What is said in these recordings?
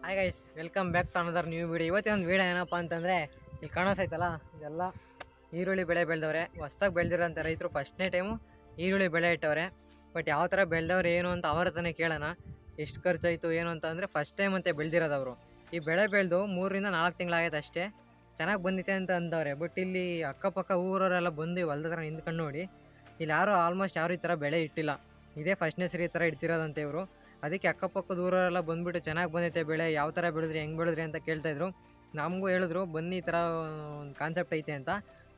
Hi guys, welcome back to another new video. ಇವತ್ತೊಂದು video ಏನಪ್ಪ ಅಂತಂದರೆ, ಇಲ್ಲಿ ಕಾಣಿಸ್ತೈತಲ್ಲ, ಇದೆಲ್ಲ ಈರುಳ್ಳಿ ಬೆಳೆ ಬೆಳೆದವ್ರೆ. ಹೊಸ್ದಾಗಿ ಬೆಳೆದಿರೋಂಥ ರೈತರು ಫಸ್ಟ್ನೇ ಟೈಮು ಈರುಳ್ಳಿ ಬೆಳೆ ಇಟ್ಟವ್ರೆ. ಬಟ್ ಯಾವ ಥರ ಬೆಳೆದವ್ರು ಏನು ಅಂತ ಅವ್ರ ಹತ್ರನೇ ಕೇಳೋಣ. ಎಷ್ಟು ಖರ್ಚಾಯಿತು ಏನು ಅಂತ ಅಂದರೆ, ಫಸ್ಟ್ ಟೈಮ್ ಅಂತ ಬೆಳೆದಿರೋದು ಅವರು. ಈ ಬೆಳೆ ಬೆಳೆದು 3 ರಿಂದ 4 ತಿಂಗಳಾಗೈತೆ ಅಷ್ಟೇ. ಚೆನ್ನಾಗಿ ಬಂದಿದೆ ಅಂತ ಅಂದವ್ರೆ. ಬಟ್ ಇಲ್ಲಿ ಅಕ್ಕಪಕ್ಕ ಊರವರೆಲ್ಲ ಬಂದು ಹೊಲ್ದ ಹತ್ರ ನಿಂತ್ಕೊಂಡು ನೋಡಿ, ಇಲ್ಲಿ ಯಾರು ಆಲ್ಮೋಸ್ಟ್ ಯಾರು ಈ ಥರ ಬೆಳೆ ಇಟ್ಟಿಲ್ಲ. ಇದೇ ಫಸ್ಟ್ನೇ ಸರಿ ಈ ಥರ ಇಡ್ತಿರೋದಂತೆ ಇವರು. ಅದಕ್ಕೆ ಅಕ್ಕಪಕ್ಕದ ಊರವರೆಲ್ಲ ಬಂದುಬಿಟ್ಟು ಚೆನ್ನಾಗಿ ಬಂದೈತೆ ಬೆಳೆ, ಯಾವ ಥರ ಬೆಳೆದ್ರಿ, ಹೆಂಗೆ ಬೆಳೆದ್ರಿ ಅಂತ ಕೇಳ್ತಾಯಿದ್ರು. ನಮಗೂ ಹೇಳಿದ್ರು ಬನ್ನಿ ಈ ಥರ ಒಂದು ಕಾನ್ಸೆಪ್ಟ್ ಐತೆ ಅಂತ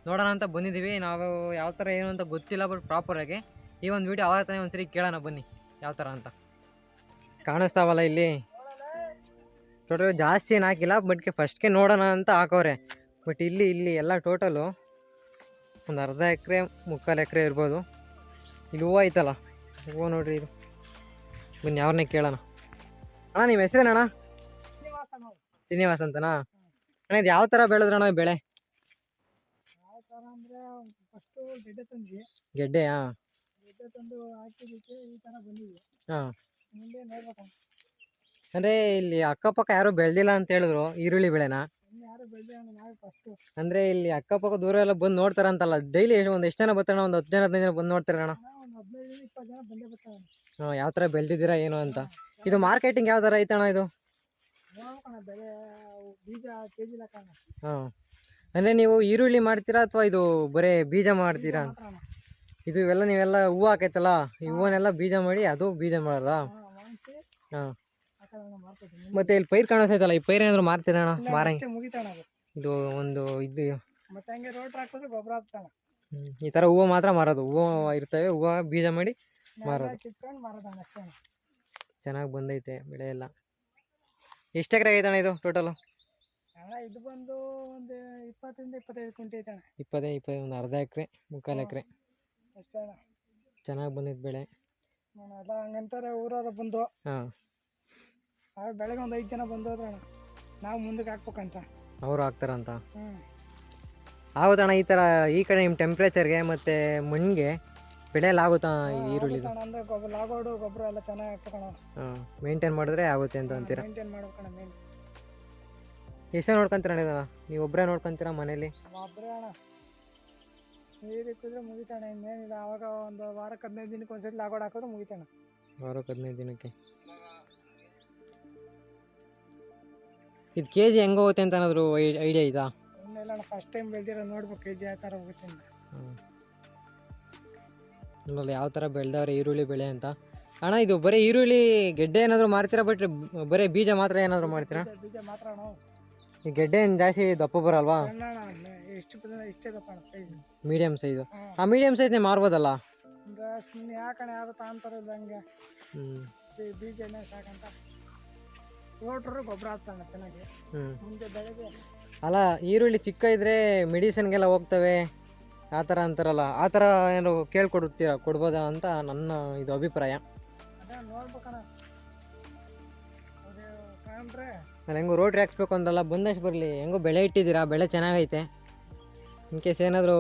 ನೋಡೋಣ ಅಂತ ಬಂದಿದ್ದೀವಿ. ನಾವು ಯಾವ ಥರ ಏನು ಅಂತ ಗೊತ್ತಿಲ್ಲ, ಬಟ್ ಪ್ರಾಪರಾಗಿ ಈ ಒಂದು ವೀಡಿಯೋ ಅವ್ರ ಹತ್ರನೇ ಒಂದ್ಸರಿ ಕೇಳೋಣ ಬನ್ನಿ ಯಾವ ಥರ ಅಂತ. ಕಾಣಿಸ್ತಾವಲ್ಲ ಇಲ್ಲಿ ಟೋಟಲ್ ಜಾಸ್ತಿ ಏನು ಹಾಕಿಲ್ಲ, ಬಟ್ಗೆ ಫಸ್ಟ್ಗೆ ನೋಡೋಣ ಅಂತ ಹಾಕವ್ರೆ. ಬಟ್ ಇಲ್ಲಿ ಎಲ್ಲ ಟೋಟಲು ಒಂದು ಅರ್ಧ ಎಕರೆ 3/4 ಎಕರೆ ಇರ್ಬೋದು. ಇಲ್ಲಿ ಹೂವು ಐತಲ್ಲ, ಹೂವು ನೋಡ್ರಿ ಇದು. ಬನ್ನಿ ಅವ್ರನ್ನೇ ಕೇಳೋಣ. ಅಣ್ಣ ನಿಮ್ಮ ಹೆಸರೇನಣ್ಣ? ಶ್ರೀನಿವಾಸ್ ಅಂತನಾ? ಅಣ್ಣ ಇದು ಯಾವ ಥರ ಬೆಳೆದ್ರಣ್ಣ ಬೆಳೆ? ಗೆಡ್ಡೆಯಾ? ಹಾಂ. ಅಂದರೆ ಇಲ್ಲಿ ಅಕ್ಕಪಕ್ಕ ಯಾರು ಬೆಳೆದಿಲ್ಲ ಅಂತ ಹೇಳಿದ್ರು ಈರುಳ್ಳಿ ಬೆಳೆನ. ಅಂದರೆ ಇಲ್ಲಿ ಅಕ್ಕಪಕ್ಕ ದೂರ ಎಲ್ಲ ಬಂದು ನೋಡ್ತಾರಂತಲ್ಲ, ಡೈಲಿ ಎಷ್ಟು ಜನ ಬರ್ತಾರಣ್ಣ? ಒಂದು 10 ಜನ 15 ಜನ ಬಂದು ನೋಡ್ತಾರಣ್ಣ? ಹಾಂ, ಯಾವ ಥರ ಬೆಳೆದಿದ್ದೀರಾ ಏನು ಅಂತ. ಇದು ಮಾರ್ಕೆಟಿಂಗ್ ಯಾವ ಥರ ಐತಣ್ಣ ಇದು? ಹಾಂ. ಅಂದರೆ ನೀವು ಈರುಳ್ಳಿ ಮಾಡ್ತೀರಾ ಅಥವಾ ಇದು ಬರೀ ಬೀಜ ಮಾಡ್ತೀರಾ? ಇದು ನೀವೆಲ್ಲ ಹೂವು ಹಾಕೈತಲ್ಲ, ಈ ಹೂವನ್ನೆಲ್ಲ ಬೀಜ ಮಾಡಿ ಅದು ಬೀಜ ಮಾಡೋದಾ? ಹಾಂ. ಮತ್ತೆ ಇಲ್ಲಿ ಪೈರು ಕಾಣಿಸ್ತೈತಲ್ಲ, ಈ ಪೈರು ಏನಾದ್ರು ಮಾರ್ತೀರಣ್ಣ? ಇದು ಒಂದು ಇದು ಈ ಥರ ಹೂವು ಮಾತ್ರ ಮಾರೋದು? ಹೂವು ಇರ್ತವೆ, ಹೂವು ಬೀಜ ಮಾಡಿ ಮಾರೋದು. ಚೆನ್ನಾಗಿ ಬಂದೈತೆ ಬೆಳೆ ಎಲ್ಲ. ಎಷ್ಟು ಎಕರೆ ಆಗೈತಣ್ಣ ಇದು ಟೋಟಲು? ಇದು ಬಂದು ಒಂದು 20 ರಿಂದ 25 ಕ್ವಿಂಟಲ್ ಐತಣ್ಣ. 20 ಒಂದು ಅರ್ಧ ಎಕರೆ 3/4 ಎಕರೆ ಅಷ್ಟೇ ಅಣ್ಣ. ಚೆನ್ನಾಗಿ ಬಂದೈತೆ ಬೆಳೆ. ಎಲ್ಲ ಹಂಗಂತಾರೆ ಊರವ್ರು ಬಂದು. ಹಾಂ. ಬೆಳಗ್ಗೆ ಒಂದು 5 ಜನ ಬಂದು ಹೋದ್ರಣ್ಣ, ನಾವು ಮುಂದಕ್ಕೆ ಹಾಕ್ಬೇಕಂತ. ಅವರು ಹಾಕ್ತಾರಂತ? ಆಗುತ್ತಣ್ಣ ಈ ಥರ ಈ ಕಡೆ ನಿಮ್ಮ ಟೆಂಪ್ರೇಚರ್ಗೆ ಮತ್ತು ಮಣ್ಣಿಗೆ ಬೆಳೆ ಎಲ್ಲ ಆಗುತ್ತಾ ಈರುಳ್ಳಿ? ಅಂದರೆ ಲಾಗೋಡು ಗೊಬ್ಬರ ಎಲ್ಲ ಚೆನ್ನಾಗಿ ಹಾಕ್ಬೇಕಣ್ಣ. ಹಾಂ, ಮೇಂಟೈನ್ ಮಾಡಿದ್ರೆ ಆಗುತ್ತೆ ಅಂತ ಅಂತೀರಾ? ಮೇಂಟೈನ್ ಮಾಡ್ಬೇಕಣ್ಣ. ಮೇನ್ ಎಷ್ಟೇ ನೋಡ್ಕೊಂತೀರಣ್ಣ ಇದನ್ನ? ನೀವು ಒಬ್ಬರೇ ನೋಡ್ಕೊಂತೀರಾ ಮನೇಲಿ? ಒಬ್ಬರೇ ಅಣ್ಣ. ನೀರು ಇಕ್ಕಿದ್ರೆ ಮುಗಿತಾಣ, ಇನ್ನೇನಿಲ್ಲ. ಆವಾಗ ಒಂದು ವಾರಕ್ಕೆ 15 ದಿನಕ್ಕೆ ಒಂದ್ಸತಿ ಲಾಗೋಡ್ ಹಾಕಿದ್ರೆ ಮುಗಿತಾಣ. ವಾರಕ್ಕೆ 15 ದಿನಕ್ಕೆ. ಇದು ಕೆ ಜಿ ಹೆಂಗೆ ಹೋಗುತ್ತೆ ಅಂತ ಏನಾದರೂ ಐಡಿಯಾ ಇದಾ? ಇನ್ನೆಲ್ಲ ಅಣ್ಣ, ಫಸ್ಟ್ ಟೈಮ್ ಬೆಳೆದಿರೋ ನೋಡ್ಬೇಕು ಕೆ ಜಿ ಯಾವ ಥರ ಹೋಗುತ್ತೆ ಅಂತ. ನೋಡಲ್ಲ ಯಾವ ಥರ ಬೆಳೆದವ್ರೆ ಈರುಳ್ಳಿ ಬೆಳೆ ಅಂತ. ಅಣ್ಣ ಇದು ಬರೀ ಈರುಳ್ಳಿ ಗೆಡ್ಡೆ ಏನಾದರೂ ಮಾರ್ತೀರಾ, ಬಟ್ ಬರೀ ಬೀಜ ಮಾತ್ರ ಏನಾದರೂ ಮಾಡ್ತೀರಾ? ಬೀಜ ಮಾತ್ರ ಅಣ್ಣ. ಈ ಗೆಡ್ಡೆ ಏನು ಜಾಸ್ತಿ ದಪ್ಪ ಬರಲ್ವಾ? ಇಷ್ಟೇ ದಪ್ಪ ಅಣ್ಣ ಸೈಜ್. Medium size. ಆ ಮೀಡಿಯಮ್ ಸೈಜ್ನೇ ಮಾರ್ಬೋದಲ್ಲ? ಸುಮ್ಮನೆ ಯಾಕಣ್ಣ ಯಾರು ತಾಂತಾರಲ್ಲ ಹಂಗೆ. ಬೀಜನೇ ಸಾಕಂತ ಓಟ್ರು ಗೊಬ್ಬರ ಹಾಕ್ತಾಣ ಚೆನ್ನಾಗಿ. ಮುಂದೆ ಬೆಳೆಗೆ ಅಲ್ಲ, ಈರುಳ್ಳಿ ಚಿಕ್ಕ ಇದ್ರೆ ಮೆಡಿಸಿನ್ಗೆಲ್ಲ ಹೋಗ್ತವೆ ಆ ಥರ ಅಂತಾರಲ್ಲ, ಆ ಥರ ಏನು ಕೊಡ್ಬೋದಾ ಅಂತ ನನ್ನ ಇದು ಅಭಿಪ್ರಾಯ. ಅದೇ ನೋಡ್ಬೇಕಣ್ಣ. ಕಂಡ್ರೆ ಅಲ್ಲಿ ಹೆಂಗೋ ರೋಟ್ರಿ ಹಾಕ್ಸ್ಬೇಕು ಅಂದಲ್ಲ, ಬಂದಷ್ಟು ಬರಲಿ. ಹೆಂಗೋ ಬೆಳೆ ಇಟ್ಟಿದ್ದೀರಾ, ಬೆಳೆ ಚೆನ್ನಾಗೈತೆ. ಇನ್ ಕೇಸ್ ಏನಾದರೂ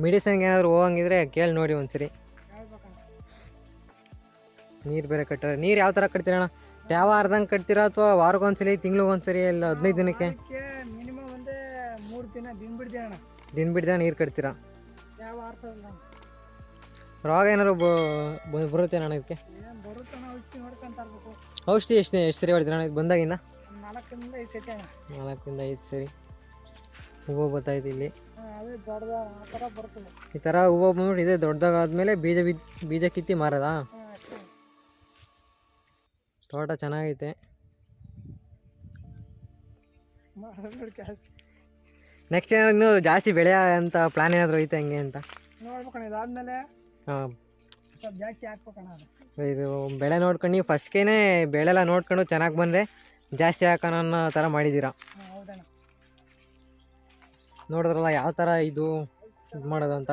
ಮೆಡಿಸಿನ್ಗೆ ಏನಾದರೂ ಹೋಗಂಗಿದ್ರೆ ಕೇಳಿ ನೋಡಿ ಒಂದ್ಸರಿ. ನೀರು ಬೇರೆ ಕಟ್ಟಾರೆ. ನೀರು ಯಾವ ಥರ ಕಟ್ತೀರಣ್ಣ? ಯಾವ ಅರ್ಧಂಗೆ ಕಟ್ತೀರಾ ಅಥವಾ ವಾರಕ್ಕೊಂದ್ಸಲಿ, ತಿಂಗ್ಳಿಗೊಂದ್ಸರಿ, ಇಲ್ಲ 15 ದಿನಕ್ಕೆ? ಮಿನಿಮಮ್ ಒಂದೇ 3 ದಿನ ಬಿಡ್ದೆ ಅಣ್ಣ. ದಿನ ಬಿಡ್ದೆ ನೀರು ಕಟ್ತೀರಾ? ಯಾವ ಆರ್ಸೋದಿಲ್ಲ. ರೋಗ ಏನಾದ್ರು ಬರುತ್ತೆ ಅಣ್ಣ ಇದಕ್ಕೆ? ಬರುತ್ತಣ್ಣ, ಔಷಧಿ ನೋಡ್ಕೊಂತ ಇರ್ಬೇಕು. ಔಷಧಿ ಎಷ್ಟು ಸರಿ ಹೊಡಿತೀರಣ್ಣ ಇದು ಬಂದಾಗಿಂದ? 4 ರಿಂದ 5 ಸತಿ ಅಣ್ಣ. 4 ರಿಂದ 5 ಸರಿ ಹೂವು ಬರ್ತಾಯಿದೆ ಇಲ್ಲಿ. ಅದೇ ದೊಡ್ಡದ ಆ ಥರ ಬರ್ತದೆ. ಈ ಥರ ಹೂವು ಬಂದ್ಬಿಟ್ಟು ಇದೆ ದೊಡ್ಡದಾದ್ಮೇಲೆ ಬೀಜ ಕಿತ್ತಿ ಮಾರೋದಾ? ತೋಟ ಚೆನ್ನಾಗೈತೆ. ನೆಕ್ಸ್ಟ್ ಏನಾದ್ರು ಇನ್ನೂ ಜಾಸ್ತಿ ಬೆಳೆ ಅಂತ ಪ್ಲಾನ್ ಏನಾದರೂ ಐತೆ ಹಂಗೆ ಅಂತ ನೋಡ್ಬೇಕಣ್ಣ. ಇದಾದ್ಮೇಲೆ ಹಾಂ ಸ್ವಲ್ಪ ಜಾಸ್ತಿ ಹಾಕ್ಬೇಕಣ್ಣ. ಇದು ಬೆಳೆ ನೋಡ್ಕೊಂಡು ನೀವು ಫಸ್ಟ್ಗೇನೆ ಬೆಳೆಲ್ಲ ನೋಡ್ಕೊಂಡು ಚೆನ್ನಾಗಿ ಬಂದರೆ ಜಾಸ್ತಿ ಹಾಕೋಣ ಅನ್ನೋ ಥರ ಮಾಡಿದ್ದೀರಾ? ಹೌದಣ್ಣ. ನೋಡಿದ್ರಲ್ಲ ಯಾವ ಥರ ಇದು ಮಾಡೋದು ಅಂತ.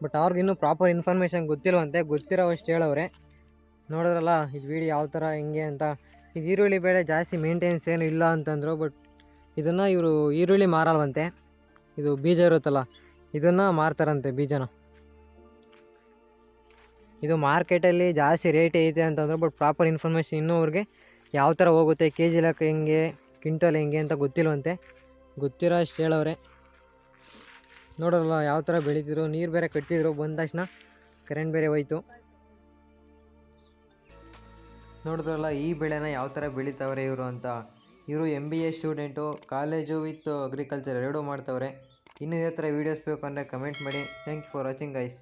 ಬಟ್ ಅವ್ರಿಗೆ ಇನ್ನೂ ಪ್ರಾಪರ್ ಇನ್ಫಾರ್ಮೇಷನ್ ಗೊತ್ತಿಲ್ವಂತೆ, ಗೊತ್ತಿರೋವಷ್ಟು ಹೇಳವ್ರೆ. ನೋಡಿದ್ರಲ್ಲ ಇದು ವೀಡಿಯೋ ಯಾವ ಥರ ಹೆಂಗೆ ಅಂತ. ಇದು ಈರುಳ್ಳಿ ಬೆಳೆ ಜಾಸ್ತಿ ಮೇಂಟೆನೆನ್ಸ್ ಏನು ಇಲ್ಲ ಅಂತಂದರು. ಬಟ್ ಇದನ್ನು ಇವರು ಈರುಳ್ಳಿ ಮಾರಲ್ವಂತೆ, ಇದು ಬೀಜ ಇರುತ್ತಲ್ಲ ಇದನ್ನು ಮಾರ್ತಾರಂತೆ ಬೀಜನ. ಇದು ಮಾರ್ಕೆಟಲ್ಲಿ ಜಾಸ್ತಿ ರೇಟ್ ಐತೆ ಅಂತಂದ್ರು, ಬಟ್ ಪ್ರಾಪರ್ ಇನ್ಫಾರ್ಮೇಷನ್ ಇನ್ನೂ ಅವ್ರಿಗೆ ಯಾವ ಥರ ಹೋಗುತ್ತೆ, ಕೆ ಜಿ ಲೆಕ್ಕ ಹೆಂಗೆ, ಕ್ವಿಂಟಲ್ ಹೆಂಗೆ ಅಂತ ಗೊತ್ತಿಲ್ವಂತೆ. ಗೊತ್ತಿರೋ ಅಷ್ಟು ಹೇಳವ್ರೆ. ನೋಡೋಲ್ಲ ಯಾವ ಥರ ಬೆಳೀತಿದ್ರು, ನೀರು ಬೇರೆ ಕಟ್ತಿದ್ರು. ಬಂದ ತಕ್ಷಣ ಕರೆಂಟ್ ಬೇರೆ ಹೋಯ್ತು. ನೋಡಿದ್ರಲ್ಲ ಈ ಬೆಳೆನ ಯಾವ ಥರ ಬೆಳೀತಾವ್ರೆ ಇವರು ಅಂತ. ಇವರು MBA student, college with agriculture ಎರಡೂ ಮಾಡ್ತವ್ರೆ. ಇನ್ನೂ ಇದೇ ಥರ ವೀಡಿಯೋಸ್ ಬೇಕು ಅಂದರೆ ಕಮೆಂಟ್ ಮಾಡಿ. Thank you for watching guys.